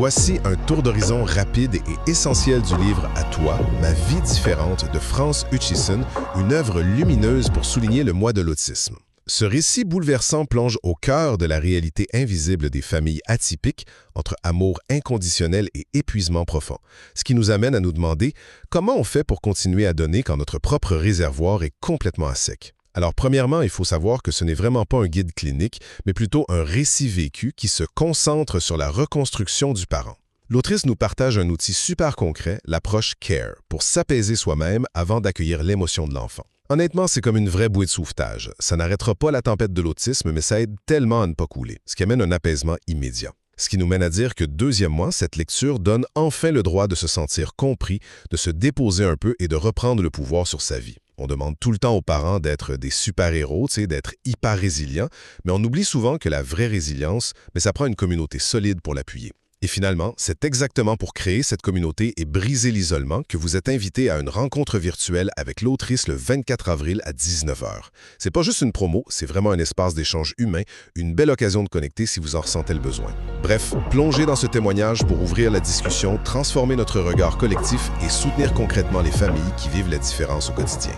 Voici un tour d'horizon rapide et essentiel du livre « À toi, ma vie différente » de Franz Hutchison, une œuvre lumineuse pour souligner le mois de l'autisme. Ce récit bouleversant plonge au cœur de la réalité invisible des familles atypiques entre amour inconditionnel et épuisement profond, ce qui nous amène à nous demander comment on fait pour continuer à donner quand notre propre réservoir est complètement à sec. Alors premièrement, il faut savoir que ce n'est vraiment pas un guide clinique, mais plutôt un récit vécu qui se concentre sur la reconstruction du parent. L'autrice nous partage un outil super concret, l'approche CARE, pour s'apaiser soi-même avant d'accueillir l'émotion de l'enfant. Honnêtement, c'est comme une vraie bouée de sauvetage. Ça n'arrêtera pas la tempête de l'autisme, mais ça aide tellement à ne pas couler, ce qui amène un apaisement immédiat. Ce qui nous mène à dire que deuxièmement, cette lecture donne enfin le droit de se sentir compris, de se déposer un peu et de reprendre le pouvoir sur sa vie. On demande tout le temps aux parents d'être des super-héros, d'être hyper résilients, mais on oublie souvent que la vraie résilience, ça prend une communauté solide pour l'appuyer. Et finalement, c'est exactement pour créer cette communauté et briser l'isolement que vous êtes invité à une rencontre virtuelle avec l'autrice le 24 avril à 19 h. C'est pas juste une promo, c'est vraiment un espace d'échange humain, une belle occasion de connecter si vous en ressentez le besoin. Bref, plongez dans ce témoignage pour ouvrir la discussion, transformer notre regard collectif et soutenir concrètement les familles qui vivent la différence au quotidien.